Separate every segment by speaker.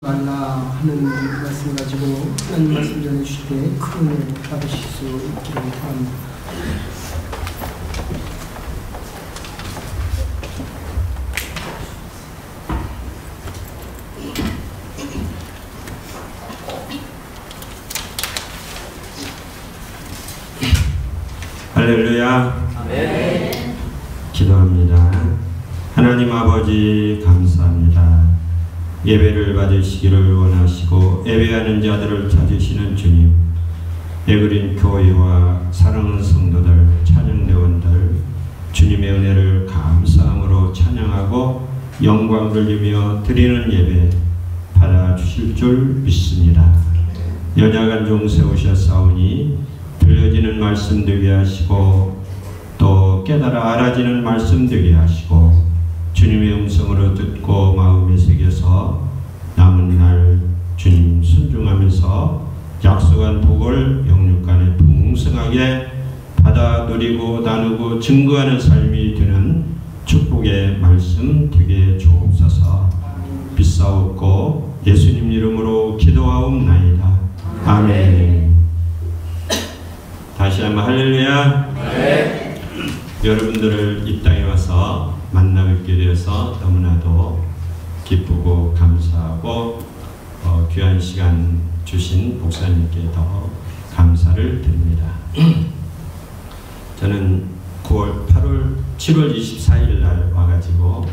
Speaker 1: 말라 하는 말씀을 가지고 하나님 말씀 전해주실 때 큰 은혜 받으실 수 있기를 바랍니다.
Speaker 2: 할렐루야. 아멘. 기도합니다. 하나님 아버지 감사합니다. 예배를 받으시기를 원하시고 예배하는 자들을 찾으시는 주님, 예그린 교회와 사랑하는 성도들, 찬양대원들, 주님의 은혜를 감사함으로 찬양하고 영광 돌리며 드리는 예배 받아주실 줄 믿습니다. 연약한 종 세우셨사오니 들려지는 말씀 되게 하시고 또 깨달아 알아지는 말씀 되게 하시고 주님의 음성으로 듣고 마음에 새겨서 남은 날 주님 순종하면서 약속한 복을 영육간에 풍성하게 받아 누리고 나누고 증거하는 삶이 되는 축복의 말씀 되게 주옵소서. 비싸옵고 예수님 이름으로 기도하옵나이다. 아멘. 다시 한번 할렐루야. 네. 여러분들을 이 땅에 와서 만나뵙게 되어서 너무나도 기쁘고 감사하고 귀한 시간 주신 목사님께 더 감사를 드립니다. 저는 7월 24일 날 와가지고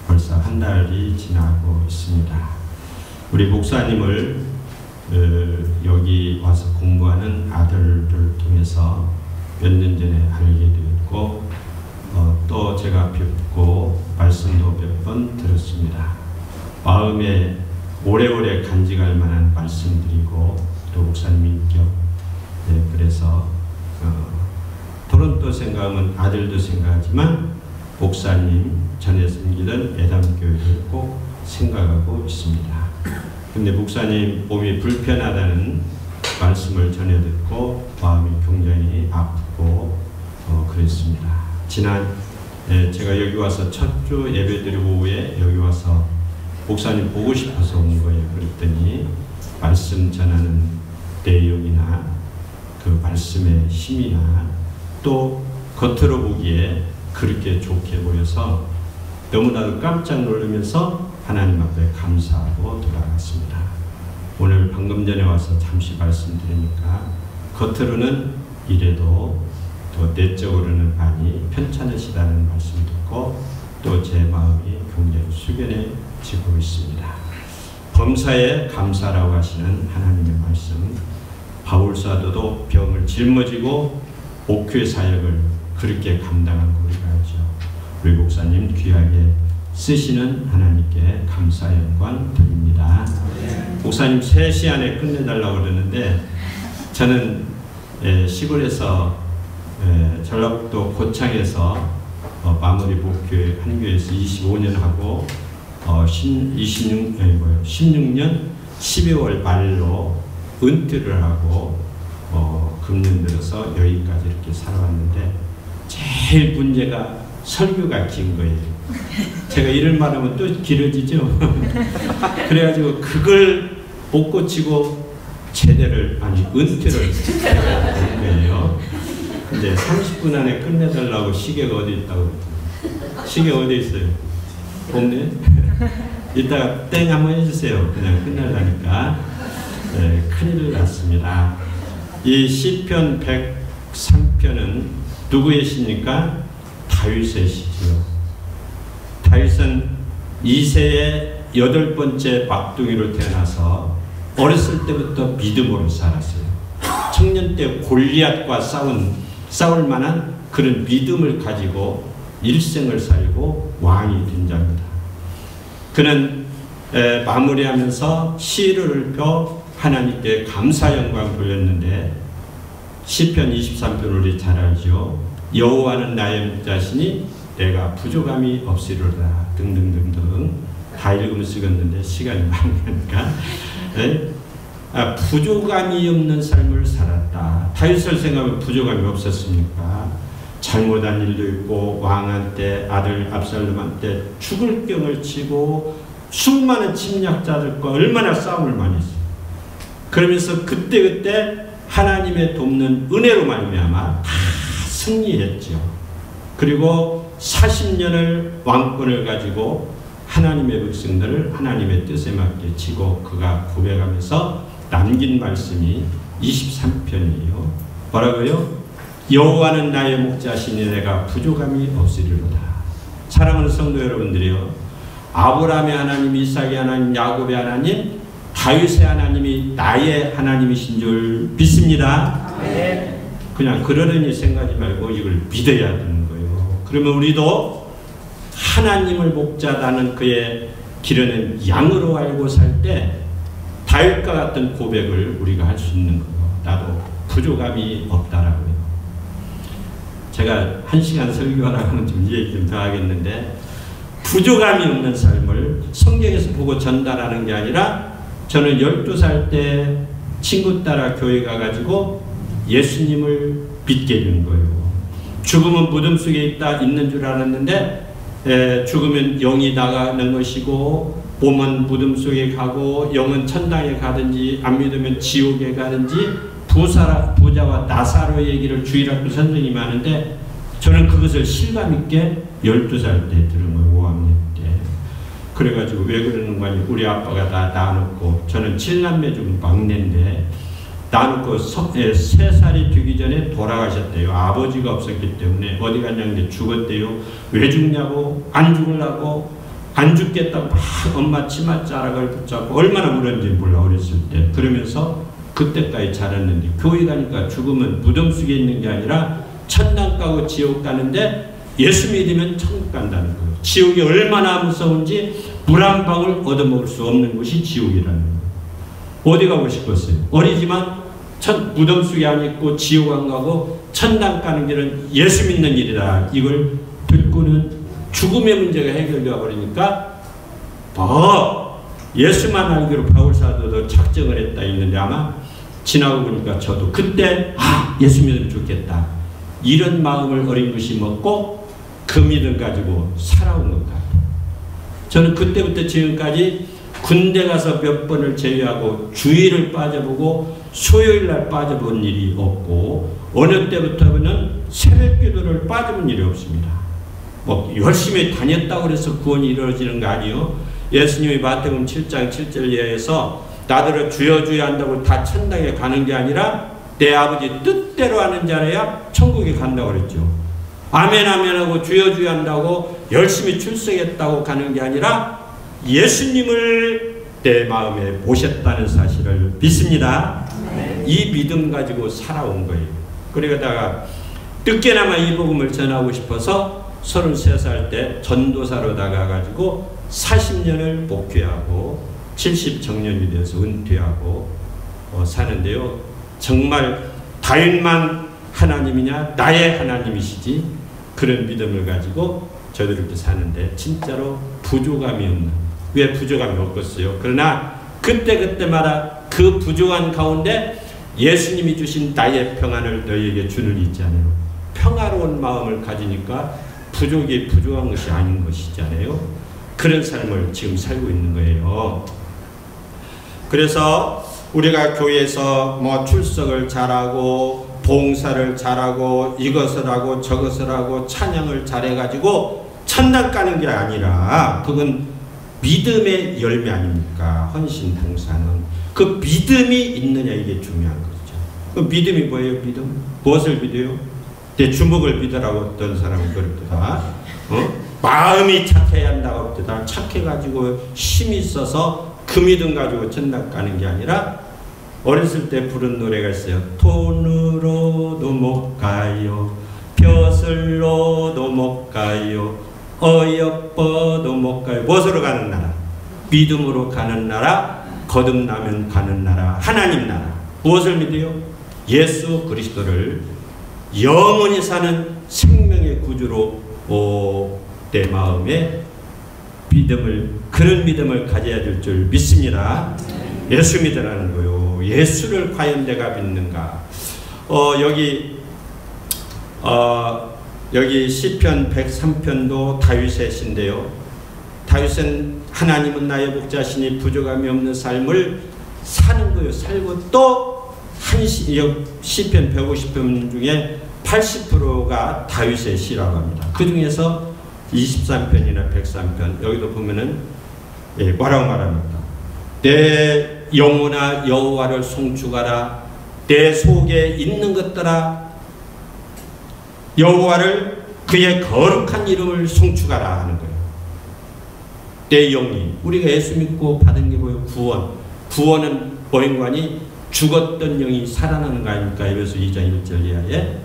Speaker 2: 벌써 한 달이 지나고 있습니다. 우리 목사님을 여기 와서 공부하는 아들을 통해서 몇 년 전에 알게 되었고 또 제가 뵙고 말씀도 몇 번 들었습니다. 마음에 오래오래 간직할 만한 말씀드리고 또 목사님 인격, 그래서 토론토 생각하면 아들도 생각하지만 목사님 전에 섬기던 예담교회를 꼭 생각하고 있습니다. 근데 목사님 몸이 불편하다는 말씀을 전해 듣고 마음이 굉장히 아프고 그랬습니다. 지난 제가 여기 와서 첫 주 예배 드리고 후에 여기 와서 목사님 보고 싶어서 온 거예요. 그랬더니 말씀 전하는 내용이나 그 말씀의 힘이나 또 겉으로 보기에 그렇게 좋게 보여서 너무나도 깜짝 놀라면서 하나님 앞에 감사하고 돌아갔습니다. 오늘 방금 전에 와서 잠시 말씀드리니까 겉으로는 이래도 또 내적으로는 많이 편찮으시다는 말씀 듣고 또 제 마음이 굉장히 숙연해지고 있습니다. 범사에 감사라고 하시는 하나님의 말씀, 바울 사도도 병을 짊어지고 목회 사역을 그렇게 감당한 거 우리가 알죠. 우리 목사님 귀하게 쓰시는 하나님께 감사 영광 드립니다. 목사님 3시 안에 끝내달라고 그러는데 저는 시골에서 전라북도 고창에서 마무리 목교회 한 교회에서 25년 하고 16년 12월 말로 은퇴를 하고 금년 들어서 여기까지 이렇게 살아왔는데 제일 문제가 설교가 긴 거예요. 제가 이런 말하면 또 길어지죠. 그래가지고 그걸 못 고치고 은퇴를 한 거예요. 근데 30분 안에 끝내달라고 시계가 어디 있다고. 시계 어디 있어요? 없네? 이따가 땡 한번 해주세요. 그냥 끝내려니까. 큰일 났습니다. 이 시편 103편은 누구의 시입니까? 다윗의 시죠. 다윗은 2세의 8번째 막둥이로 태어나서 어렸을 때부터 믿음으로 살았어요. 청년 때 골리앗과 싸울 만한 그런 믿음을 가지고 일생을 살고 왕이 된 자입니다. 그는 마무리하면서 시를 펴 하나님께 감사 영광 돌렸는데 시편 23편 우리 잘 알죠. 여호와는 나의 자신이 내가 부족함이 없으리로다 등등등등 다 읽으면 쓰겠는데 시간이 많이 가니까 부족함이 없는 삶을 살았다. 다윗을 생각하면 부족함이 없었습니까? 잘못한 일도 있고 왕한테 아들 압살롬한테 죽을 병을 치고 수많은 침략자들과 얼마나 싸움을 많이 했어요. 그러면서 그때그때 하나님의 돕는 은혜로 말미암아 다 승리했죠. 그리고 40년을 왕권을 가지고 하나님의 백성들을 하나님의 뜻에 맞게 지고 그가 고백하면서 남긴 말씀이 23편이에요. 뭐라고요? 여호와는 나의 목자시니 내가 부족함이 없으리로다. 사랑하는 성도 여러분들이요, 아브라함의 하나님, 이삭의 하나님, 야곱의 하나님, 다윗의 하나님이 나의 하나님이신 줄 믿습니다. 그냥 그러려니 생각하지 말고 이걸 믿어야 되는 거예요. 그러면 우리도 하나님을 목자다는 그의 기르는 양으로 알고 살 때 다윗과 같은 고백을 우리가 할 수 있는 거예요. 나도 부족함이 없다라고요. 제가 1시간 설교하라고 하면 좀 얘기 좀 더 하겠는데, 부족함이 없는 삶을 성경에서 보고 전달하는 게 아니라, 저는 12살 때 친구 따라 교회 가가지고 예수님을 믿게 된 거예요. 죽음은 무덤 속에 있는 줄 알았는데, 죽으면 영이 나가는 것이고 몸은 무덤 속에 가고 영은 천당에 가든지 안 믿으면 지옥에 가든지, 부자와 나사로 얘기를 주일학교 선생님이 하는데 저는 그것을 실감있게 12살 때 들은 거예요. 5학년 때. 그래가지고 왜 그러는 거 아니, 우리 아빠가 다 낳아놓고, 저는 7남매 중 막내인데 낳아놓고 3살이 되기 전에 돌아가셨대요. 아버지가 없었기 때문에. 어디 갔냐는데 죽었대요. 왜 죽냐고, 안 죽으려고, 안 죽겠다고 막 엄마 치맛자락을 붙잡고 얼마나 울었는지 몰라, 어렸을 때. 그러면서 그때까지 자랐는데, 교회 가니까 죽으면 무덤 속에 있는 게 아니라 천당 가고 지옥 가는데, 예수 믿으면 천국 간다는 거예요. 지옥이 얼마나 무서운지 물 한 방울 얻어먹을 수 없는 곳이 지옥이라는 거예요. 어디 가고 싶었어요? 어리지만 무덤 속에 안 있고 지옥 안 가고 천당 가는 길은 예수 믿는 일이다. 이걸 듣고는 죽음의 문제가 해결되어 버리니까 예수만 알기로 바울 사도도 작정을 했다 있는데, 아마 지나고 보니까 저도 그때 예수 믿으면 좋겠다, 이런 마음을 어린 것이 먹고 그 믿음 가지고 살아온 것 같아요. 저는 그때부터 지금까지 군대 가서 몇 번을 제외하고 주일을 빠져보고 소요일날 빠져본 일이 없고, 어느 때부터는 새벽기도를 빠져본 일이 없습니다. 뭐 열심히 다녔다고 해서 구원이 이루어지는 거 아니에요. 예수님이 마태복음 7장 7절 이하에서 나더러 주여 주여 한다고 다 천당에 가는 게 아니라 내 아버지 뜻대로 하는 자라야 천국에 간다고 그랬죠. 아멘 아멘 하고 주여 주여 한다고 열심히 출석했다고 가는 게 아니라 예수님을 내 마음에 모셨다는 사실을 믿습니다. 이 믿음 가지고 살아온 거예요. 그러다가 늦게나마 이 복음을 전하고 싶어서 33살 때 전도사로 나가가지고 40년을 목회하고 70 정년이 돼서 은퇴하고 사는데요. 정말 다윗만 하나님이냐, 나의 하나님이시지, 그런 믿음을 가지고 저들 이렇게 사는데 진짜로 부족함이 없는, 왜 부족함이 없겠어요? 그러나 그때마다 그 부족한 가운데 예수님이 주신 나의 평안을 너희에게 주는 있잖아요. 평화로운 마음을 가지니까 부족이 부족한 것이 아닌 것이잖아요. 그런 삶을 지금 살고 있는 거예요. 그래서 우리가 교회에서 뭐 출석을 잘하고 봉사를 잘하고 이것을 하고 저것을 하고 찬양을 잘해가지고 천당 가는 게 아니라, 그건 믿음의 열매 아닙니까? 헌신 봉사는 그 믿음이 있느냐, 이게 중요한 거죠. 그 믿음이 뭐예요? 믿음? 무엇을 믿어요? 내 주먹을 믿으라고 어떤 사람은 그렇다. 마음이 착해야 한다고 그랬다. 착해가지고 힘이 있어서 그 믿음 가지고 천당 가는 게 아니라, 어렸을 때 부른 노래가 있어요. 돈으로도 못 가요, 벼슬로도 못 가요, 어여뻐도 못 가요. 무엇으로 가는 나라? 믿음으로 가는 나라, 거듭나면 가는 나라, 하나님 나라. 무엇을 믿어요? 예수 그리스도를 영원히 사는 생명의 구주로 내 마음에 그런 믿음을 가져야 될 줄 믿습니다. 예수 믿으라는 거요. 예수를 과연 내가 믿는가? 여기 시편 103편도 다윗의 시인데요. 다윗은 하나님은 나의 목자시니 부족함이 없는 삶을 사는 거예요. 살고 또 시편 150편 중에 80%가 다윗의 시라고 합니다. 그 중에서 23편이나 103편 여기도 보면은 뭐라고 말합니까? 내 영혼아 여호와를 송축하라. 내 속에 있는 것들아 여호와를 그의 거룩한 이름을 송축하라 하는 거예요. 내 영이 우리가 예수 믿고 받은 게 뭐예요? 구원은 뭐인관이 죽었던 영이 살아나는 거 아닙니까? 에베소 2장 1절 이하에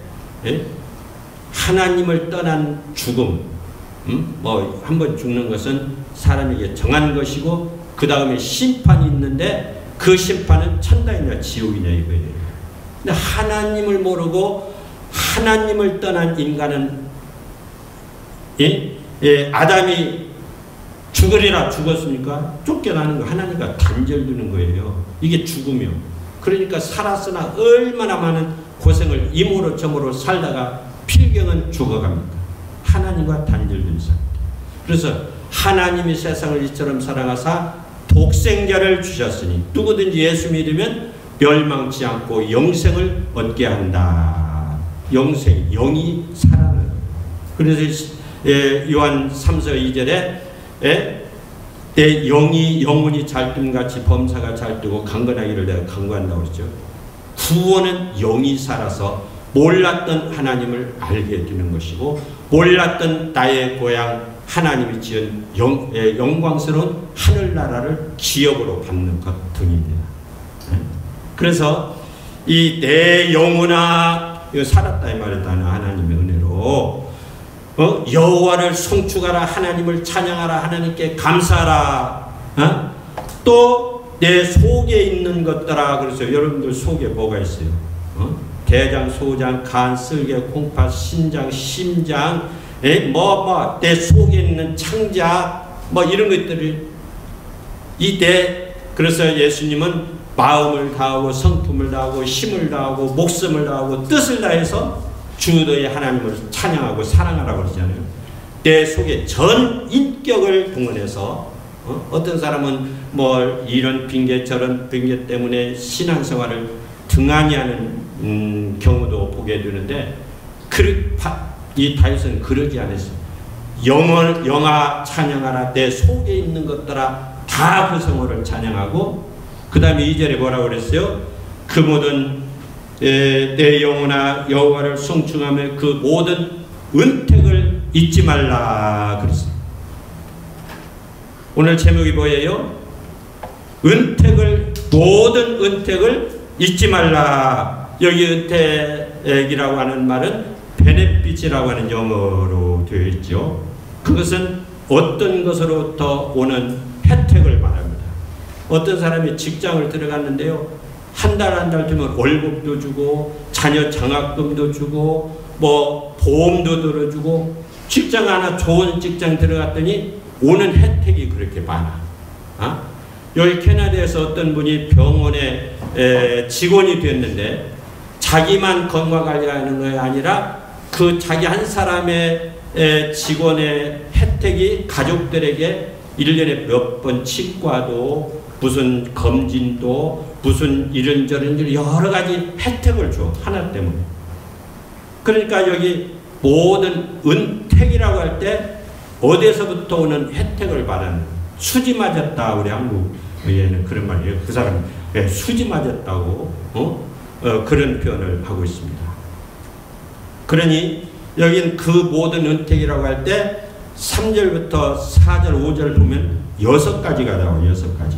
Speaker 2: 하나님을 떠난 죽음, 뭐 한번 죽는 것은 사람에게 정한 것이고 그 다음에 심판이 있는데 그 심판은 천당이냐 지옥이냐 이거예요. 근데 하나님을 모르고 하나님을 떠난 인간은 아담이 죽으리라 죽었습니까? 쫓겨나는 거 하나님과 단절되는 거예요. 이게 죽음이요. 그러니까 살았으나 얼마나 많은 고생을 이모로 저모로 살다가 필경은 죽어갑니까? 하나님과 단절된 상태. 그래서 하나님이 세상을 이처럼 사랑하사 독생자를 주셨으니 누구든지 예수 믿으면 멸망치 않고 영생을 얻게 한다. 영생, 영이 살아나는 거예요. 그래서 요한 3서 2절에 내 영혼이 잘 뜸같이 범사가 잘 뜨고 강건하기를 내가 강구한다고 그랬죠. 구원은 영이 살아서 몰랐던 하나님을 알게 되는 것이고 몰랐던 나의 고향 하나님이 지은 영광스러운 하늘나라를 기업으로 받는 것 등입니다. 그래서 이 내 영혼아 살았다 이 말이다. 하나님의 은혜로 여호와를 송축하라. 하나님을 찬양하라. 하나님께 감사하라. 또 내 속에 있는 것들아. 그래서 여러분들 속에 뭐가 있어요? 대장, 소장, 간, 쓸개, 콩팥, 신장, 심장, 내 속에 있는 창자, 이런 것들이 그래서 예수님은 마음을 다하고 성품을 다하고 힘을 다하고 목숨을 다하고 뜻을 다해서 주도의 하나님을 찬양하고 사랑하라고 그러잖아요. 내 속에 전 인격을 동원해서 어떤 사람은 이런 핑계 저런 핑계 때문에 신앙생활을 등한히 하는 경우도 보게 되는데 이 다윗은 그러지 않았어요. 영아 찬양하라. 내 속에 있는 것들아 다 그 성호를 찬양하고 그 다음에 2절에 뭐라고 그랬어요? 그 모든 내 영혼아 여호와를 송축하며 그 모든 은택을 잊지 말라 그랬어요. 오늘 제목이 뭐예요? 모든 은택을 잊지 말라. 여기 은택이라고 하는 말은 베네핏이라고 하는 영어로 되어 있죠. 그것은 어떤 것으로부터 오는 혜택을 말합니다. 어떤 사람이 직장을 들어갔는데요. 한 달 되면 월급도 주고 자녀 장학금도 주고 보험도 들어주고 직장 하나 좋은 직장 들어갔더니 오는 혜택이 그렇게 많아. 여기 캐나다에서 어떤 분이 병원에 직원이 됐는데 자기만 건강관리하는 것이 아니라 그 자기 한 사람의 직원의 혜택이 가족들에게 1년에 몇 번 치과도 무슨 검진도 무슨 이런저런 여러 가지 혜택을 줘. 하나 때문에. 그러니까 여기 모든 은택이라고 할 때 어디서부터 오는 혜택을 말하는 수지 맞았다. 우리 한국에는 그런 말이에요. 그 사람이 수지 맞았다고 그런 표현을 하고 있습니다. 그러니 여긴 그 모든 은택이라고 할 때 3절부터 4절 5절 보면 6가지가 나와요. 6가지.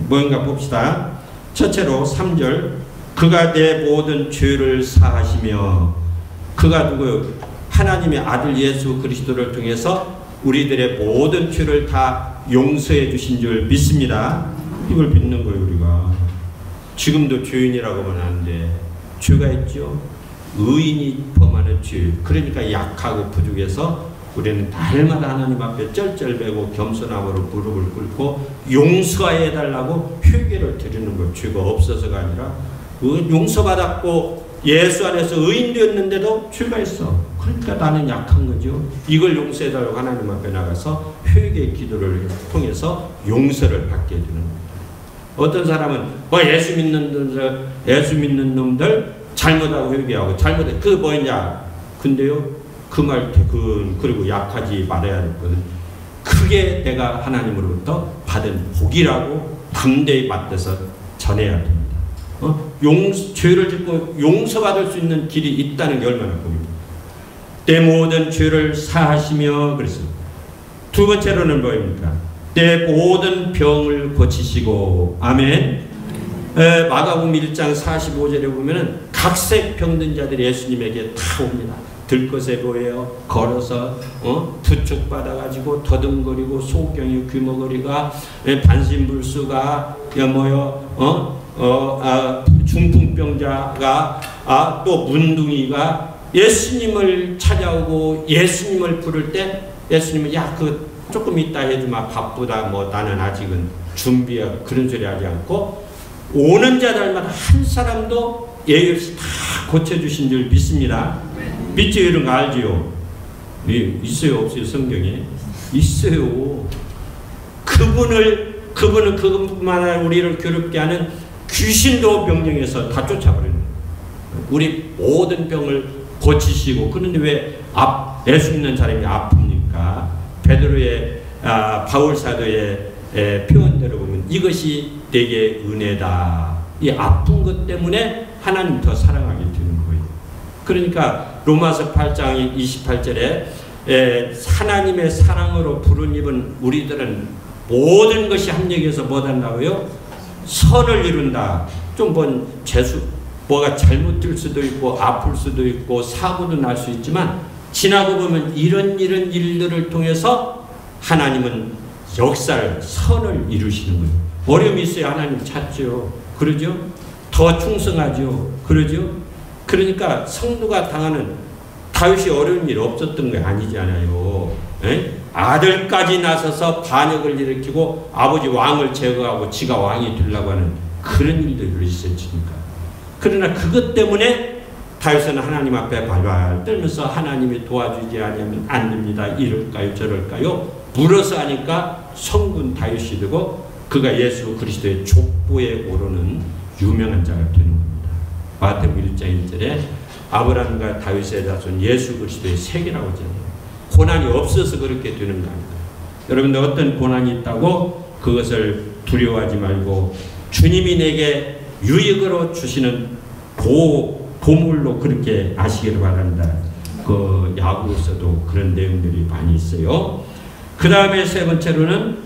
Speaker 2: 뭔가 봅시다. 첫째로 3절 그가 내 모든 죄를 사하시며 그가 누구요? 하나님의 아들 예수 그리스도를 통해서 우리들의 모든 죄를 다 용서해 주신 줄 믿습니다. 이걸 믿는 거예요. 우리가 지금도 죄인이라고 하는데 죄가 있죠. 의인이 범하는 죄. 그러니까 약하고 부족해서 우리는 날마다 하나님 앞에 쩔쩔매고 겸손함으로 무릎을 꿇고 용서해달라고 회개를 드리는 것. 죄가 없어서가 아니라 용서받았고 예수 안에서 의인되었는데도 죄가 있어. 그러니까 나는 약한 거죠. 이걸 용서해달라고 하나님 앞에 나가서 회개 기도를 통해서 용서를 받게 되는 겁니다. 어떤 사람은 예수 믿는 놈들 잘못하고 회개하고 잘못해 그 뭐냐. 근데요 그 말 그리고 약하지 말아야 될 것은 그게 내가 하나님으로부터 받은 복이라고 담대히 받아서 전해야 됩니다. 죄를 짓고 용서받을 수 있는 길이 있다는 게 얼마나 복입니다. 내 모든 죄를 사하시며 그랬습니다. 두 번째로는 뭐입니까? 내 모든 병을 고치시고 아멘. 마가복음 1장 45절에 보면은 각색 병든 자들이 예수님에게 다 옵니다. 들것에 보여요. 걸어서 부축 받아가지고 더듬거리고 소경이 귀머거리가 반신불수가 중풍병자가 또 문둥이가 예수님을 찾아오고 예수님을 부를 때 예수님은 조금 있다 해주마 바쁘다 나는 아직은 준비야 그런 소리 하지 않고 오는 자들마다 한 사람도 예의 없이 다 고쳐주신 줄 믿습니다. 믿죠? 이런 거 알지요? 있어요 없어요? 성경에? 있어요. 그분은 그것뿐만 아니라 우리를 괴롭게 하는 귀신도 명령해서 다 쫓아버리는 거예요. 우리 모든 병을 고치시고 그런데 왜 예수 믿는 사람이 아픕니까? 베드로의 바울 사도의 표현대로 보면 이것이 내게 은혜다. 이 아픈 것 때문에 하나님 더 사랑하게 되는 거예요. 그러니까 로마서 8장 28절에 하나님의 사랑으로 부르심은 우리들은 모든 것이 합력해서 뭐한다고요? 선을 이룬다. 뭐가 잘못될 수도 있고 아플 수도 있고 사고도 날 수 있지만 지나고 보면 이런 일들을 통해서 하나님은 역사를 선을 이루시는 거예요. 어려움이 있어야 하나님 찾죠. 그러죠? 더 충성하죠. 그러죠? 그러니까 성도가 당하는 다윗이 어려운 일 없었던 게 아니잖아요. 아들까지 나서서 반역을 일으키고 아버지 왕을 제거하고 지가 왕이 되려고 하는 그런 일들이 있었으니까. 그러나 그것 때문에 다윗은 하나님 앞에 발발 떨면서 하나님이 도와주지 않으면 안 됩니다. 이럴까요 저럴까요? 물어서 하니까 성군 다윗이 되고 그가 예수 그리스도의 족보에 오르는 유명한 자가 되는 겁니다. 마태복음 1장 1절에 아브라함과 다윗의 자손 예수 그리스도의 세계라고 하잖아요. 고난이 없어서 그렇게 되는 거 아닙니다. 여러분들 어떤 고난이 있다고 그것을 두려워하지 말고 주님이 내게 유익으로 주시는 보물로 그렇게 아시기를 바란다. 그 야고보서도 그런 내용들이 많이 있어요. 그 다음에 세 번째로는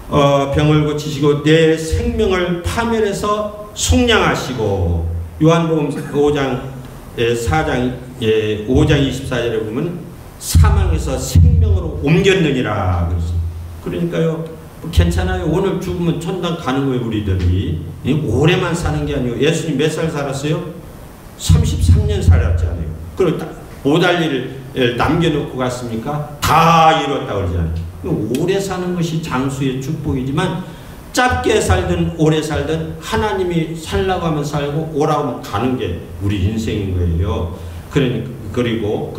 Speaker 2: 병을 고치시고 내 생명을 파멸해서 속량하시고 요한복음 5장 24절에 보면 사망에서 생명으로 옮겼느니라 그랬습니다. 그러니까요 괜찮아요. 오늘 죽으면 천당 가는 거예요. 우리들이 오래만 사는 게 아니고 예수님 몇 살 살았어요? 33년 살았잖아요. 그리고 못 할 일을 남겨놓고 갔습니까? 다 이뤘다고 그러잖아요. 오래 사는 것이 장수의 축복이지만 짧게 살든 오래 살든 하나님이 살라고 하면 살고 오라고 하면 가는 게 우리 인생인 거예요. 그리고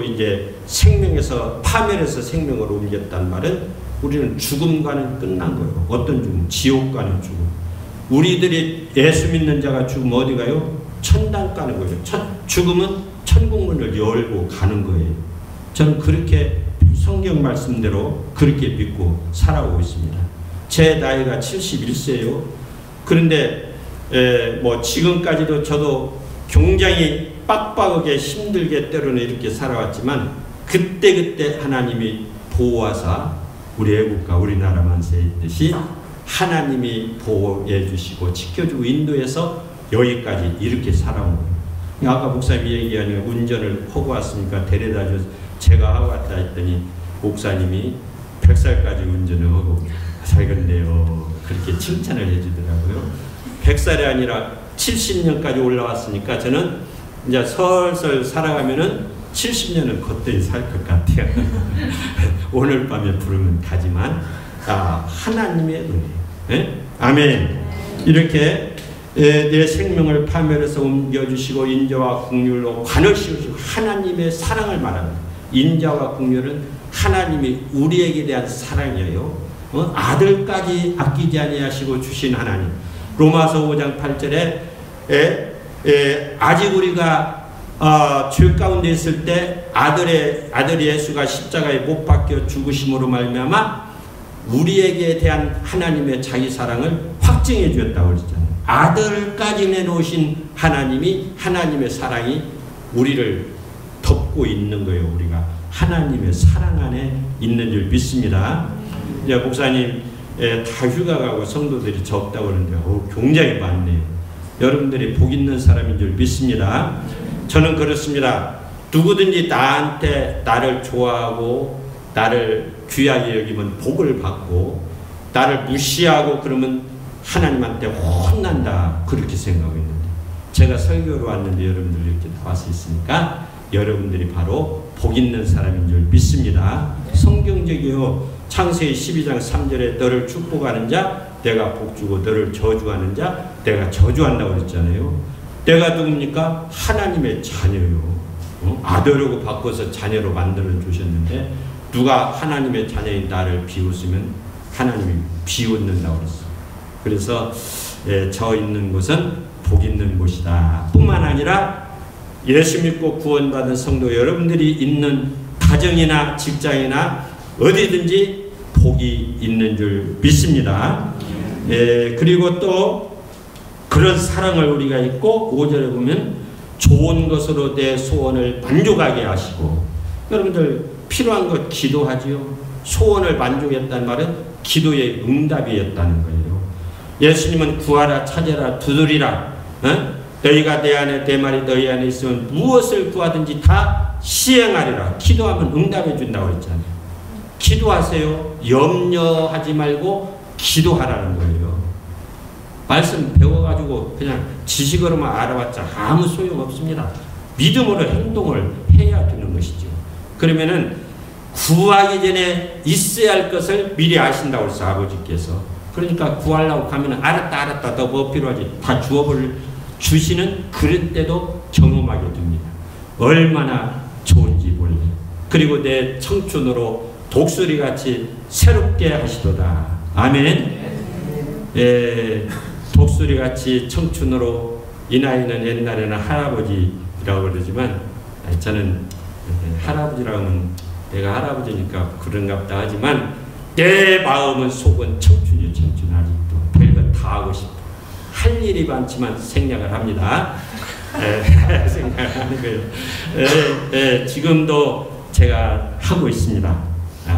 Speaker 2: 이제 생명에서 파멸해서 생명으로 옮겼단 말은 우리는 죽음과는 끝난 거예요. 어떤 죽음? 지옥 가는 죽음. 우리들이 예수 믿는 자가 죽으면 어디 가요? 천당 가는 거예요. 죽음은 천국문을 열고 가는 거예요. 저는 그렇게 성경 말씀대로 그렇게 믿고 살아오고 있습니다. 제 나이가 71세예요. 그런데 지금까지도 저도 굉장히 빡빡하게 힘들게 때로는 이렇게 살아왔지만 그때 하나님이 보호하사 우리 애국과 우리나라 만세에 있듯이 하나님이 보호해 주시고 지켜주고 인도해서 여기까지 이렇게 살아온 거예요. 아까 목사님이 얘기하니까 운전을 하고 왔으니까 데려다 줘서 제가 하고 왔다 했더니 목사님이 100살까지 운전을 하고 살겠네요. 그렇게 칭찬을 해주더라고요. 100살이 아니라 70년까지 올라왔으니까 저는 이제 설설 살아가면은 70년은 겉들이 살 것 같아요. 오늘 밤에 부르면 가지만 하나님의 은혜. 아멘. 이렇게 내 생명을 파멸해서 옮겨주시고 인자와 긍휼로 관을 씌우시고 하나님의 사랑을 말합니다. 인자와 긍휼은 하나님이 우리에게 대한 사랑이에요. 아들까지 아끼지 아니하시고 주신 하나님. 로마서 5장 8절에 아직 우리가 죄 가운데 있을 때 아들 예수가 십자가에 못 박혀 죽으심으로 말미암아 우리에게 대한 하나님의 자기 사랑을 확증해 주었다고 그랬잖아요. 아들까지 내놓으신 하나님이 하나님의 사랑이 우리를 덮고 있는 거예요. 우리가 하나님의 사랑 안에 있는 줄 믿습니다. 이제 목사님 다 휴가 가고 성도들이 적다고 그러는데 굉장히 많네요. 여러분들이 복 있는 사람인 줄 믿습니다. 저는 그렇습니다. 누구든지 나를 좋아하고 나를 귀하게 여기면 복을 받고 나를 무시하고 그러면 하나님한테 혼난다 그렇게 생각하고 있는데 제가 설교로 왔는데 여러분들 이렇게 나와서 있으니까 여러분들이 바로 복 있는 사람인 줄 믿습니다. 성경적이요. 창세기 12장 3절에 너를 축복하는 자 내가 복주고 너를 저주하는 자 내가 저주한다고 그랬잖아요. 내가 누굽니까? 하나님의 자녀요. 아들하고 바꿔서 자녀로 만들어 주셨는데 누가 하나님의 자녀인 나를 비웃으면 하나님이 비웃는다고 그랬어요. 그래서 저 있는 곳은 복 있는 곳이다. 뿐만 아니라 예수 믿고 구원받은 성도 여러분들이 있는 가정이나 직장이나 어디든지 복이 있는 줄 믿습니다. 그리고 또 그런 사랑을 우리가 있고 5절에 보면 좋은 것으로 내 소원을 만족하게 하시고 여러분들 필요한 것 기도하지요. 소원을 만족했다는 말은 기도의 응답이었다는 거예요. 예수님은 구하라 찾아라 두드리라 너희가 내 안에 내 말이 너희 안에 있으면 무엇을 구하든지 다 시행하리라. 기도하면 응답해 준다고 했잖아요. 기도하세요. 염려하지 말고 기도하라는 거예요. 말씀 배워가지고 그냥 지식으로만 알아봤자 아무 소용없습니다. 믿음으로 행동을 해야 되는 것이죠. 그러면은 구하기 전에 있어야 할 것을 미리 아신다고 그랬어 아버지께서. 그러니까 구하려고 가면 알았다 더 뭐 필요하지 다 주시는 그런 때도 경험하게 됩니다. 얼마나 좋은지 몰래. 그리고 내 청춘으로 독수리같이 새롭게 하시도다. 아멘. 독수리같이 청춘으로 이 나이는 옛날에는 할아버지라고 그러지만 저는 할아버지라고 하면 내가 할아버지니까 그런가 보다 하지만 내 마음은 속은 청춘이요. 청춘 아직도 별거 다 하고 싶어. 할 일이 많지만 생략을 합니다. 생각하는 거예요. 지금도 제가 하고 있습니다.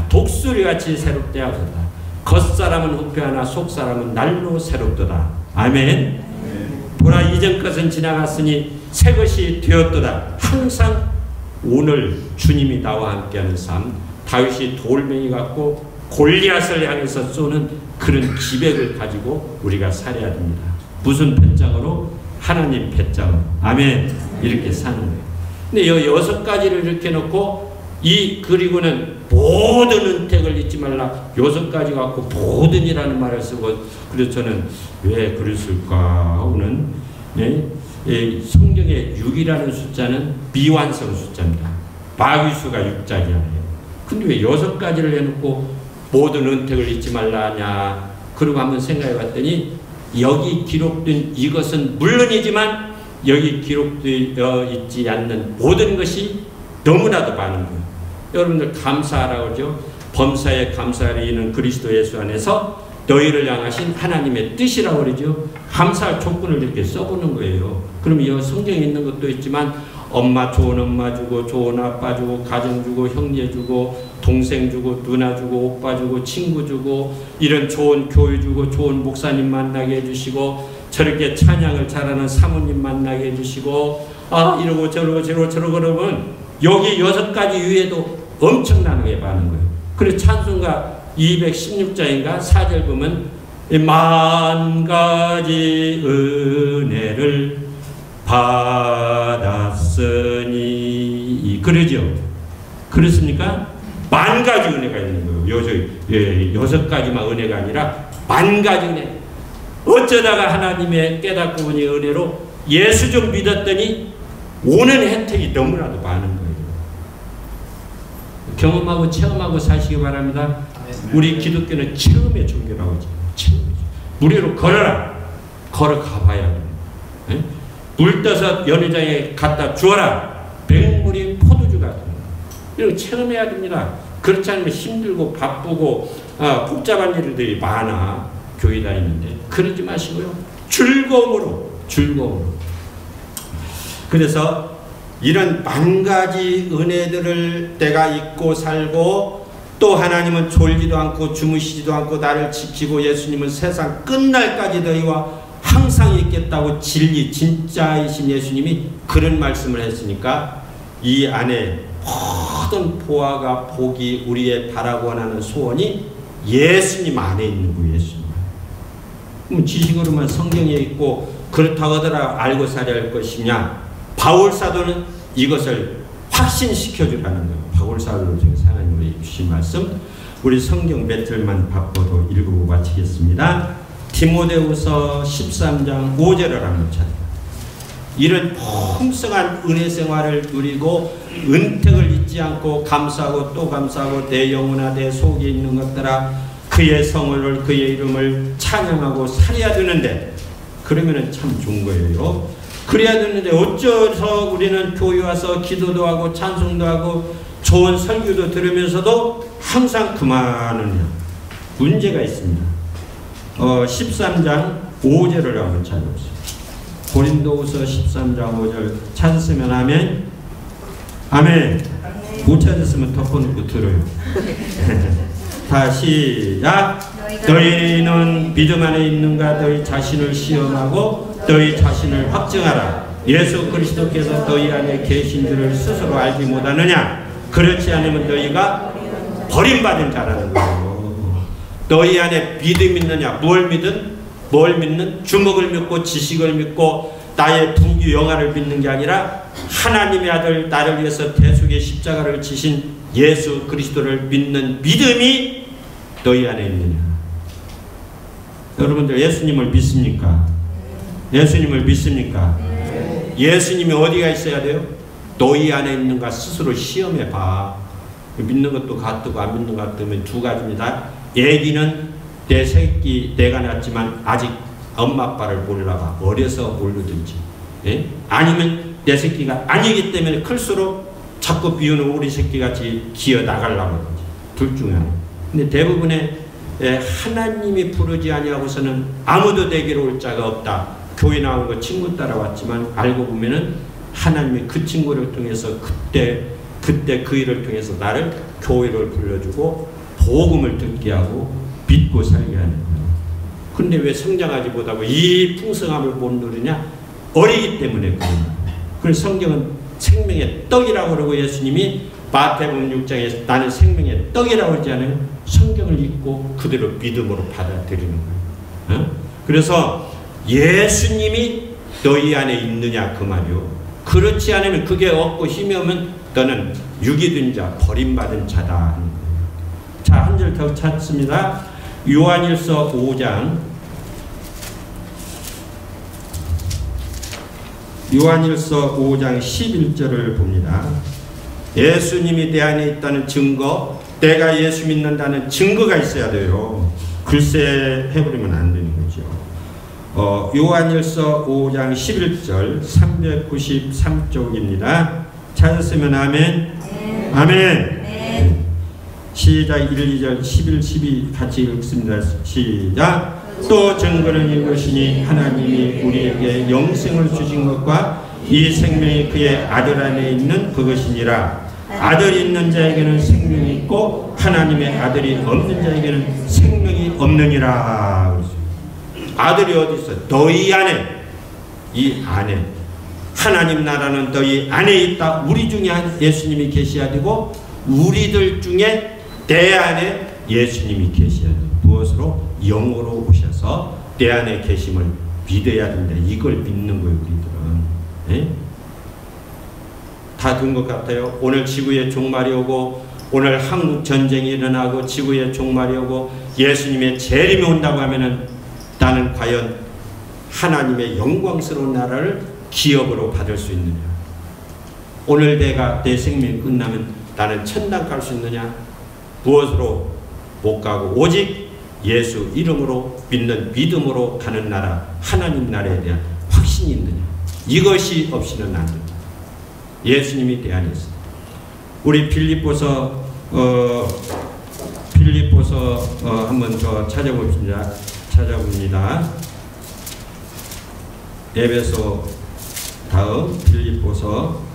Speaker 2: 독수리같이 새롭게 하소서. 겉사람은 후패하나 속사람은 날로 새롭도다. 아멘. 보라 이전 것은 지나갔으니 새 것이 되었도다. 항상 오늘 주님이 나와 함께하는 삶. 다윗이 돌멩이 갖고 골리앗을 향해서 쏘는 그런 기백을 가지고 우리가 살아야 됩니다. 무슨 배짱으로? 하나님 배짱으로. 아멘. 이렇게 사는 거예요. 근데 이 6가지를 이렇게 놓고 그리고는 모든 은택을 잊지 말라. 6가지 갖고 모든이라는 말을 쓰고 그래서 저는 왜 그랬을까 하고는 성경의 6이라는 숫자는 미완성 숫자입니다. 마귀수가 6자리잖아요. 근데 왜 6가지를 해놓고 모든 은택을 잊지 말라 하냐. 그리고 한번 생각해 봤더니 여기 기록된 이것은 물론이지만 여기 기록되어 있지 않는 모든 것이 너무나도 많은 거예요. 여러분들 감사하라고 그러죠. 범사에 감사하리는 그리스도 예수 안에서 너희를 향하신 하나님의 뜻이라고 그러죠. 감사할 조건을 이렇게 써보는 거예요. 그럼 이 성경에 있는 것도 있지만 좋은 엄마 주고 좋은 아빠 주고 가정 주고 형제 주고 동생 주고 누나 주고 오빠 주고 친구 주고 이런 좋은 교회 주고 좋은 목사님 만나게 해주시고 저렇게 찬양을 잘하는 사모님 만나게 해주시고 이러고 저러고 그러면 여기 6가지 위에도 엄청난 게 많은 거예요. 그래서 찬송가 216장인가 4절 보면 만 가지 은혜를 받았으니 그러죠. 그렇습니까? 만 가지 은혜가 있는 거예요. 6가지만 은혜가 아니라 만 가지 은혜. 어쩌다가 하나님의 깨닫고 보니 은혜로 예수 좀 믿었더니 오는 혜택이 너무나도 많은 거예요. 경험하고 체험하고 사시기 바랍니다. 우리 기독교는 체험의 종교라고 하죠. 무료로 걸어라. 걸어가 봐야 돼. 물 떠서 연회장에 갖다 주어라. 백물이 포도주 같은 거. 이런 거 체험해야 됩니다. 그렇지 않으면 힘들고 바쁘고 복잡한 일들이 많아. 교회 다니는데. 그러지 마시고요. 즐거움으로. 그래서 이런 만 가지 은혜들을 내가 잊고 살고 또 하나님은 졸지도 않고 주무시지도 않고 나를 지키고 예수님은 세상 끝날까지 너희와 항상 있겠다고 진리 진짜이신 예수님이 그런 말씀을 했으니까 이 안에 모든 보아가 복이 우리의 바라고 원하는 소원이 예수님 안에 있는 거예요. 예수님. 그럼 지식으로만 성경에 있고 그렇다고 하더라도 알고 살아야 할 것이냐. 바울 사도는 이것을 확신시켜주라는 거예요. 바울 사도로 하나님으로 주신 말씀 우리 성경 몇 절만 바꿔도 읽고 마치겠습니다. 디모데후서 13장 5절을 한번 찾아요. 이런 풍성한 은혜 생활을 누리고 은택을 잊지 않고 감사하고 또 감사하고 내 영혼아 내 속에 있는 것들아 그의 성을 그의 이름을 찬양하고 살아야 되는데 그러면은 참 좋은 거예요. 그래야 되는데 어쩌서 우리는 교회 와서 기도도 하고 찬송도 하고 좋은 설교도 들으면서도 항상 그만하느냐. 문제가 있습니다. 13장 5절을 한번 찾아보세요. 고린도후서 13장 5절 찾았으면 아멘. 아멘. 못 찾았으면 덮어놓고 들어요. 다 시작. 너희는 믿음 안에 있는가 너희 자신을 시험하고 너희 자신을 확증하라. 예수 그리스도께서 너희 안에 계신 줄을 스스로 알지 못하느냐. 그렇지 않으면 너희가 버림받은 자라는 거예요. 너희 안에 믿음 있느냐. 뭘 믿는? 주먹을 믿고 지식을 믿고 나의 부귀 영화를 믿는 게 아니라 하나님의 아들 나를 위해서 대속의 십자가를 지신 예수 그리스도를 믿는 믿음이 너희 안에 있느냐. 여러분들 예수님을 믿습니까? 예수님을 믿습니까? 예수님이 어디가 있어야 돼요? 너희 안에 있는가 스스로 시험해 봐. 믿는 것도 같고 안 믿는 것 같으면 두 가지입니다. 애기는 내 새끼 내가 낳았지만 아직 엄마 아빠를 몰라봐. 어려서 모르든지. 예? 아니면 내 새끼가 아니기 때문에 클수록 자꾸 비우는 우리 새끼같이 기어 나가려고 하든지. 둘 중에 하나. 근데 대부분의 하나님이 부르지 아니하고서는 아무도 내게로 올 자가 없다. 교회 나온 거 친구 따라왔지만 알고 보면은 하나님이 그 친구를 통해서 그때 그 일을 통해서 나를 교회를 불러주고 복음을 듣게 하고 믿고 살게 하는 거예요. 근데 왜 성장하지 못하고 이 풍성함을 못 누리냐? 어리기 때문에 그런 거예요. 그래서 성경은 생명의 떡이라고 그러고 예수님이 마태복음 6장에 나는 생명의 떡이라고 그러지 않아요? 성경을 읽고 그대로 믿음으로 받아들이는 거예요. 그래서 예수님이 너희 안에 있느냐 그 말이요. 그렇지 않으면 그게 없고 힘이 오면 너는 육이 된 자 버림받은 자다 하는 거예요. 자, 한 절 더 찾습니다. 요한일서 5장 요한일서 5장 11절을 봅니다. 예수님이 내 안에 있다는 증거, 내가 예수 믿는다는 증거가 있어야 돼요. 글쎄 해버리면 안 되는 거죠. 요한일서 5장 11절 393쪽입니다. 찾았으면 아멘. 아멘. 시작 1, 2절 11, 12 같이 읽습니다. 시작. 또 증거는 이것이니 하나님이 우리에게 영생을 주신 것과 이 생명이 그의 아들 안에 있는 그것이니라. 아들이 있는 자에게는 생명이 있고 하나님의 아들이 없는 자에게는 생명이 없느니라. 아들이 어디 있어? 너희 안에. 이 안에. 하나님 나라는 너희 안에 있다. 우리 중에 예수님이 계셔야 되고 우리들 중에 내 안에 예수님이 계셔야 돼요. 무엇으로? 영으로 오셔서 내 안에 계심을 믿어야 된다. 이걸 믿는 거예요. 우리들은. 예? 다 든 것 같아요. 오늘 지구에 종말이 오고 오늘 한국 전쟁이 일어나고 지구에 종말이 오고 예수님의 재림이 온다고 하면은 나는 과연 하나님의 영광스러운 나라를 기업으로 받을 수 있느냐? 오늘 내 생명이 끝나면 나는 천당 갈 수 있느냐? 무엇으로 못 가고 오직 예수 이름으로 믿는 믿음으로 가는 나라, 하나님 나라에 대한 확신이 있느냐? 이것이 없이는 안 된다. 예수님이 대안했습니다. 우리 빌립보서 한번 더 찾아봅니다. 에베소 다음 빌립보서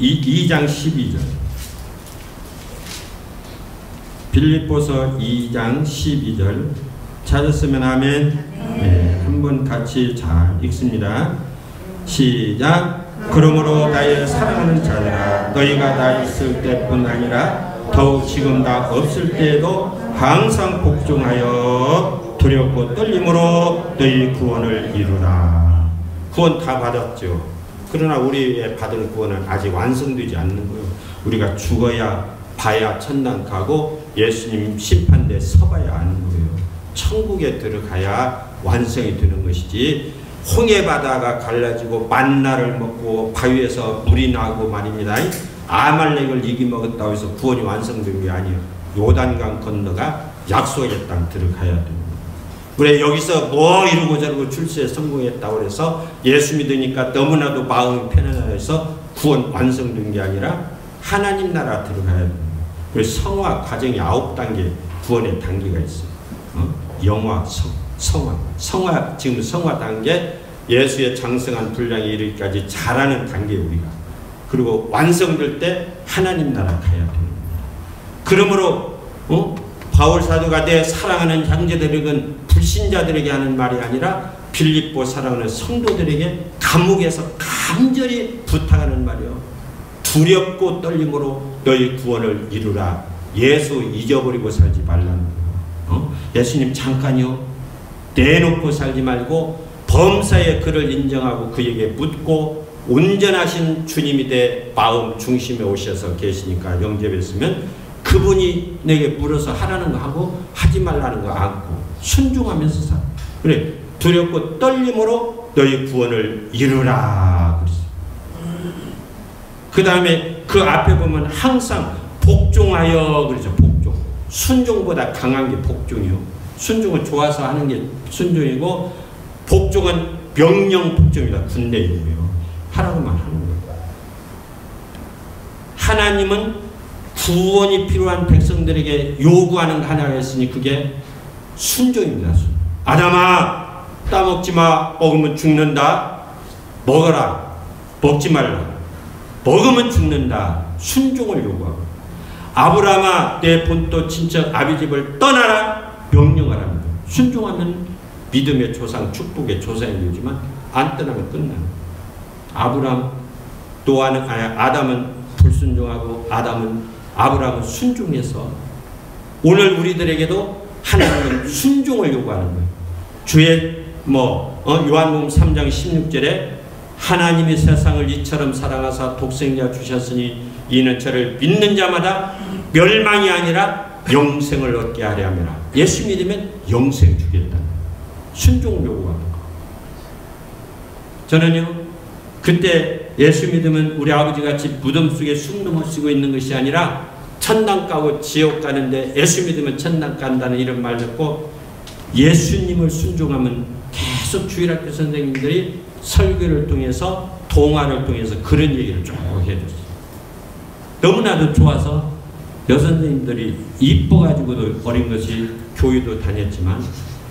Speaker 2: 2장 12절. 빌립보서 2장 12절 찾았으면 아멘. 네, 한번 같이 잘 읽습니다. 시작. 그러므로 나의 사랑하는 자들아, 너희가 나 있을 때뿐 아니라 더욱 지금 나 없을 때에도 항상 복종하여 두렵고 떨림으로 너희 구원을 이루라. 구원 다 받았죠. 그러나 우리의 받은 구원은 아직 완성되지 않는 거예요. 우리가 죽어야 봐야 천당 가고 예수님 심판대에 서봐야 하는 거예요. 천국에 들어가야 완성이 되는 것이지, 홍해 바다가 갈라지고 만나를 먹고 바위에서 물이 나고 말입니다. 아말렉을 이기먹었다고 해서 구원이 완성된 게 아니에요. 요단강 건너가 약속의 땅 들어가야 됩니다. 그래, 여기서 뭐 이러고 저러고 출세에 성공했다고 해서 예수 믿으니까 너무나도 마음이 편안해서 구원 완성된 게 아니라 하나님 나라 들어가야 됩니다. 그래서 성화 과정이 9단계 구원의 단계가 있어요. 영화, 성화, 지금 성화 단계, 예수의 장성한 분량에 이르기까지 잘하는 단계 우리가. 그리고 완성될 때 하나님 나라 가야 됩니다. 그러므로 바울 사도가 내 사랑하는 형제들에게는 불신자들에게 하는 말이 아니라 빌립보 사랑하는 성도들에게 감옥에서 간절히 부탁하는 말이요. 두렵고 떨림으로 너희 구원을 이루라. 예수 잊어버리고 살지 말라는 거예요. 예수님 잠깐요. 내놓고 살지 말고 범사의 그를 인정하고 그에게 묻고 온전하신 주님이 내 마음 중심에 오셔서 계시니까 영접했으면 그분이 내게 물어서 하라는 거 하고 하지 말라는 거 않고 순종하면서 살아. 그래, 두렵고 떨림으로 너희 구원을 이루라. 그 다음에 그 앞에 보면 항상 복종하여 그러죠. 복종. 순종보다 강한 게 복종이요. 순종은 좋아서 하는 게 순종이고, 복종은 명령 복종이다. 군대이고요. 하라고만 하는 거예요. 하나님은 구원이 필요한 백성들에게 요구하는 하나가 있으니 그게 순종입니다. 아담아, 따먹지 마. 먹으면 죽는다. 먹어라. 먹지 말라. 먹으면 죽는다. 순종을 요구하고. 아브라함아, 내 본토 친척 아비 집을 떠나라. 명령하랍니다. 순종하면 믿음의 조상, 축복의 조상이 되지만 안 떠나면 끝나는 거예요. 아담은 불순종하고 아브라함은 순종해서 오늘 우리들에게도 하나님은 순종을 요구하는 거예요. 주의 요한복음 3장 16절에 하나님이 세상을 이처럼 사랑하사 독생자 주셨으니 이는 저를 믿는 자마다 멸망이 아니라 영생을 얻게 하려 함이라. 예수 믿으면 영생 주겠다. 순종을 요구하는 거. 저는요, 그때 예수 믿으면 우리 아버지같이 무덤 속에 숨을 쉬고 있는 것이 아니라 천당 가고 지옥 가는데 예수 믿으면 천당 간다는 이런 말 듣고 예수님을 순종하면 계속 주일학교 선생님들이 설교를 통해서 동화를 통해서 그런 얘기를 쭉 해줬어요. 너무나도 좋아서 여선생님들이 이뻐가지고도 어린 것이 교회도 다녔지만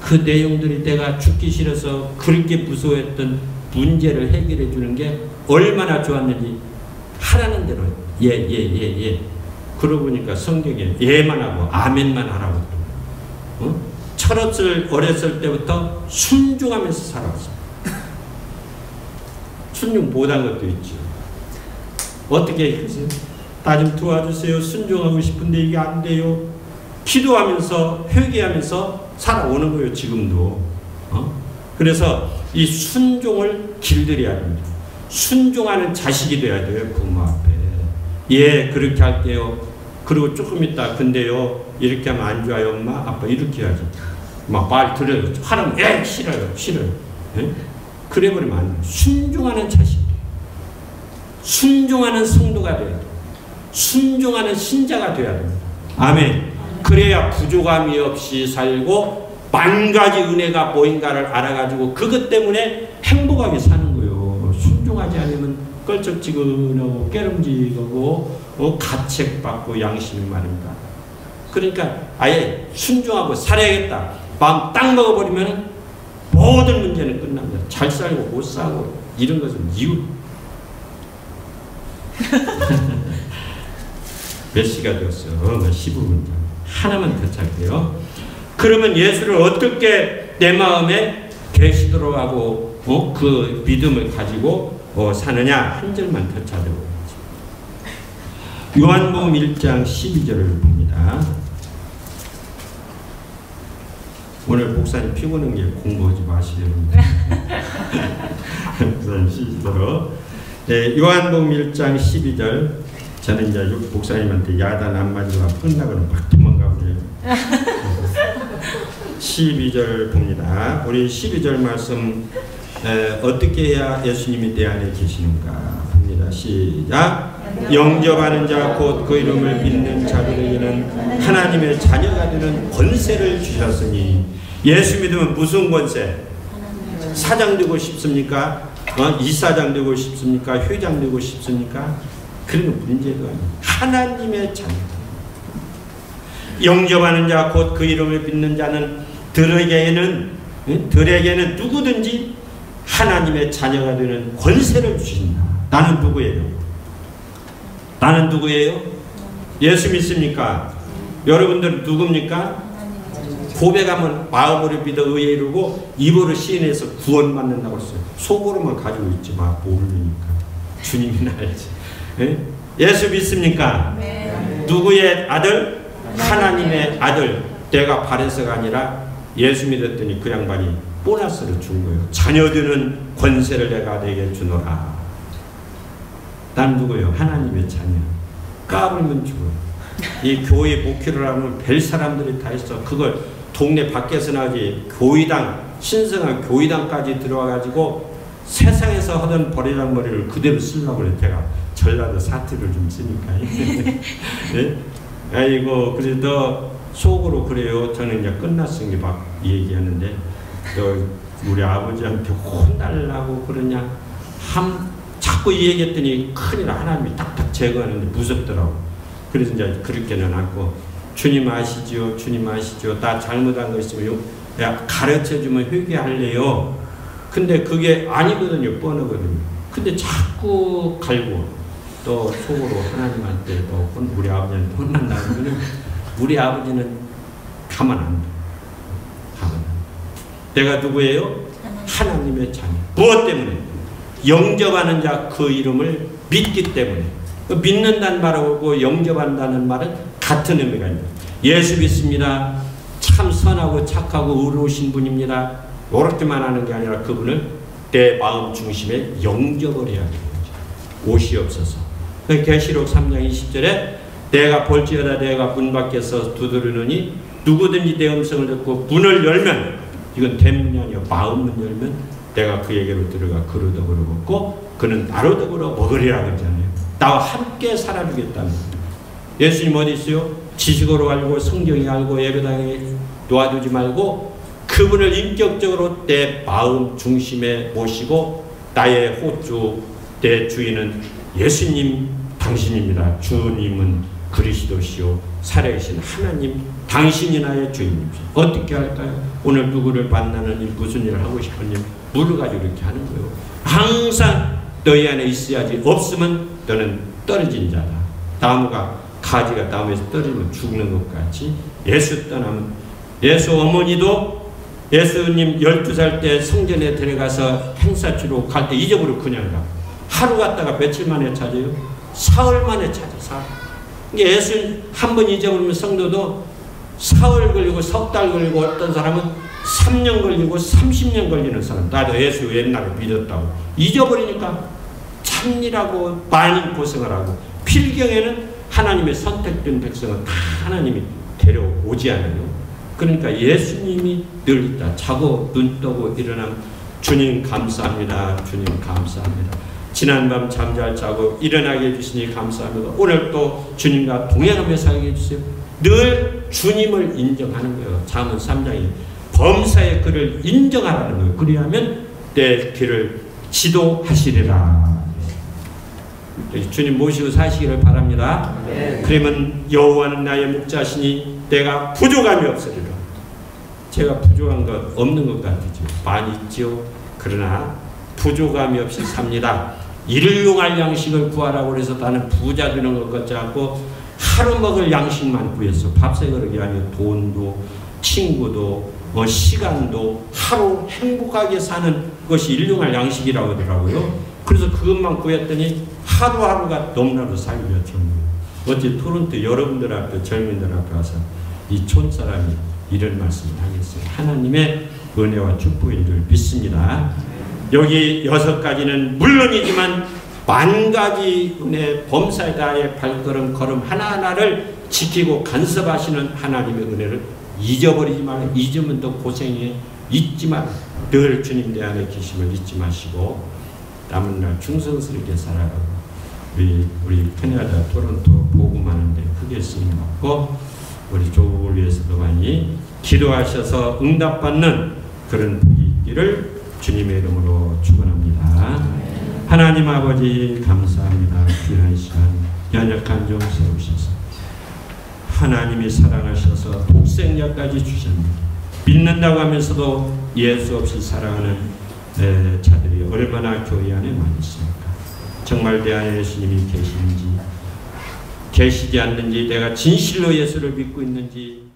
Speaker 2: 그 내용들이 내가 죽기 싫어서 그렇게 무서워했던 문제를 해결해 주는 게 얼마나 좋았는지 하라는 대로 예. 그러고 보니까 성경에 예만 하고 아멘만 하라고 철없을 어렸을 때부터 순종하면서 살았어. 순종 못한 것도 있죠. 어떻게 했어요? 나 좀 도와주세요. 순종하고 싶은데 이게 안 돼요. 기도하면서 회개하면서 살아오는 거예요. 지금도. 그래서 이 순종을 길들여야 됩니다. 순종하는 자식이 돼야 돼요. 부모 앞에. 예, 그렇게 할게요. 그리고 조금 있다. 근데요, 이렇게 하면 안 좋아요, 엄마? 아빠 이렇게 해야지. 막 말 들어요. 하라면 예, 싫어요. 예? 그래 버리면 안 돼요. 순종하는 자식. 순종하는 성도가 돼야 돼요. 순종하는 신자가 돼야 됩니다. 아멘. 그래야 부족함이 없이 살고 만 가지 은혜가 뭐인가를 알아가지고 그것 때문에 행복하게 사는 거예요. 순종하지 않으면 껄쩍지근하고 깨름지고 가책받고 양심이 말입니다. 그러니까 아예 순종하고 살아야겠다. 마음 딱 먹어버리면 모든 문제는 끝납니다. 잘 살고 못 살고 이런 것은 이유. 몇 시가 되었어요? 15분. 하나만 더 찾게요. 그러면 예수를 어떻게 내 마음에 계시도록 하고 그 믿음을 가지고 사느냐? 한 절만 더 찾아보겠습니다. 요한복음 1장 12절을 봅니다. 오늘 목사님 피곤한 게 공부하지 마시려는데 목사님 쉬시도록. 네, 요한복음 1장 12절. 저는 이제 목사님한테 야단 안 맞으고 끝나고는 막 도망가 버려요. 12절 봅니다. 우리 12절 말씀 어떻게 해야 예수님이 내 안에 계시는가 봅니다. 시작. 영접하는 자 곧 그 이름을 믿는 자들에게는 하나님의 자녀가 되는 권세를 주셨으니. 예수 믿으면 무슨 권세? 사장 되고 싶습니까? 이사장 되고 싶습니까? 회장 되고 싶습니까? 그런 문제도 아니에요. 하나님의 자녀. 영접하는 자 곧 그 이름을 믿는 자는 들에게는 누구든지 하나님의 자녀가 되는 권세를 주신다. 나는 누구예요? 나는 누구예요? 예수 믿습니까? 여러분들은 누굽니까? 고백하면 마음으로 믿어 의에 이르고 입으로 시인해서 구원받는다고 했어요. 속으로만 가지고 있지 마. 모르니까. 주님이 알지. 예? 예수 믿습니까? 네. 누구의 아들? 하나님의 아들. 내가 바래서가 아니라 예수 믿었더니 그 양반이 보너스를 준 거예요. 자녀들은 권세를 내가 내게 주노라. 난 누구예요? 하나님의 자녀. 까불면 죽어요. 이 교회 목회를 하면 별 사람들이 다 있어. 그걸 동네 밖에서 나지 교회당, 신성한 교회당까지 들어와가지고 세상에서 하던 버리장머리를 그대로 쓰려고 그래. 제가 전라도 사투리를 좀 쓰니까. 네? 아이고, 그래도 속으로 그래요. 저는 이제 끝났으니 막 얘기하는데, 또 우리 아버지한테 혼날라고 그러냐. 자꾸 얘기했더니 큰일 하나님이 딱딱 제거하는데 무섭더라고. 그래서 이제 그렇게는 않고, 주님 아시죠? 주님 아시죠? 나 잘못한 거 있으면 가르쳐주면 회개할래요. 근데 그게 아니거든요. 뻔하거든요. 근데 자꾸 갈고 또 속으로 하나님한테 또 우리 아버지한테 혼난다는 우리 아버지는 가만 안 돼. 가만 안 돼. 내가 누구예요? 하나님의 자녀. 무엇 때문에? 영접하는 자 그 이름을 믿기 때문에. 믿는다는 말하고 영접한다는 말은 같은 의미가 있습니다. 예수 믿습니다. 참 선하고 착하고 의로우신 분입니다. 이렇게만 하는 게 아니라 그분을 내 마음 중심에 영접을 해야 되는 거죠. 옷이 없어서. 계시록 3장 20절에 내가 볼지어다 내가 문 밖에서 두드리느니 누구든지 내 음성을 듣고 문을 열면, 이건 대문이 아니라 마음문 열면 내가 그에게로 들어가 그로 더불어 먹고 그는 나로 더불어 먹으리라 그러잖아요. 나와 함께 살아주겠다는 거예요. 예수님 어디 있어요? 지식으로 알고 성경이 알고 예배당에 놓아두지 말고 그분을 인격적으로 내 마음 중심에 모시고 나의 호주, 내 주인은 예수님 당신입니다. 주님은 그리스도시요 살아계신 하나님 당신이 나의 주인입니다. 어떻게 할까요? 오늘 누구를 만나는 일, 무슨 일을 하고 싶은 일 물어가지고 이렇게 하는 거예요. 항상 너희 안에 있어야지. 없으면 너는 떨어진 자다. 나무가 가지가 나무에서 떨어지면 죽는 것 같이 예수 떠나면, 예수 어머니도 예수님 12살 때 성전에 들어가서 행사 치러 갈 때 잊어버리고 그냥 가. 하루 갔다가 며칠 만에 찾아요? 사흘 만에 찾아. 사흘. 예수 한 번 잊어버리면 성도도 사흘 걸리고 석 달 걸리고 어떤 사람은 3년 걸리고 30년 걸리는 사람, 나도 예수 옛날에 믿었다고 잊어버리니까 참니라고 많이 고생을 하고, 필경에는 하나님의 선택된 백성은 다 하나님이 데려오지 않아요. 그러니까 예수님이 늘 있다. 자고 눈 뜨고 일어나면 주님 감사합니다. 주님 감사합니다. 지난밤 잠잘 자고 일어나게 해주시니 감사합니다. 오늘 또 주님과 동행하며 살게 해주세요. 늘 주님을 인정하는 거예요. 잠언 3장이 범사의 그를 인정하라는 거예요. 그리하면 내 길을 지도하시리라. 주님 모시고 사시기를 바랍니다. 그러면 여호와는 나의 목자시니 내가 부족함이 없으리라. 제가 부족한 것 없는 것 같으죠. 많이 있죠. 그러나 부족함이 없이 삽니다. 일용할 양식을 구하라고 해서 나는 부자 되는 것 같지 않고 하루 먹을 양식만 구해서 밥새 그릇이 아니라 돈도 친구도 시간도 하루 행복하게 사는 것이 일용할 양식이라고 하더라고요. 그래서 그것만 구했더니 하루하루가 너무나도 살기가 좋네요. 어제 토론토 여러분들 앞에 젊은들 앞에 와서 이 촌사람이 이런 말씀을 하겠어요. 하나님의 은혜와 축복인 줄 믿습니다. 여기 6가지는 물론이지만 10,000가지 은혜 범사에 다해 발걸음 걸음 하나하나를 지키고 간섭하시는 하나님의 은혜를 잊어버리지 말고, 잊으면 더 고생해. 잊지 말고 늘 주님 내 안에 계심을 잊지 마시고 남은 날 충성스럽게 살아가고 우리 캐나다 토론토 복음하는데 크게 쓰임받고 우리 조국을 위해서도 많이 기도하셔서 응답받는 그런 복이 있기를 주님의 이름으로 축원합니다. 하나님 아버지 감사합니다. 귀한 시간 연약한 종 세우셔서 하나님이 사랑하셔서 독생자까지 주셨는데 믿는다고 하면서도 예수 없이 살아가는 자들이 얼마나 교회 안에 많이 있습니까? 정말 내 안에 예수님이 계시는지 계시지 않는지, 내가 진실로 예수를 믿고 있는지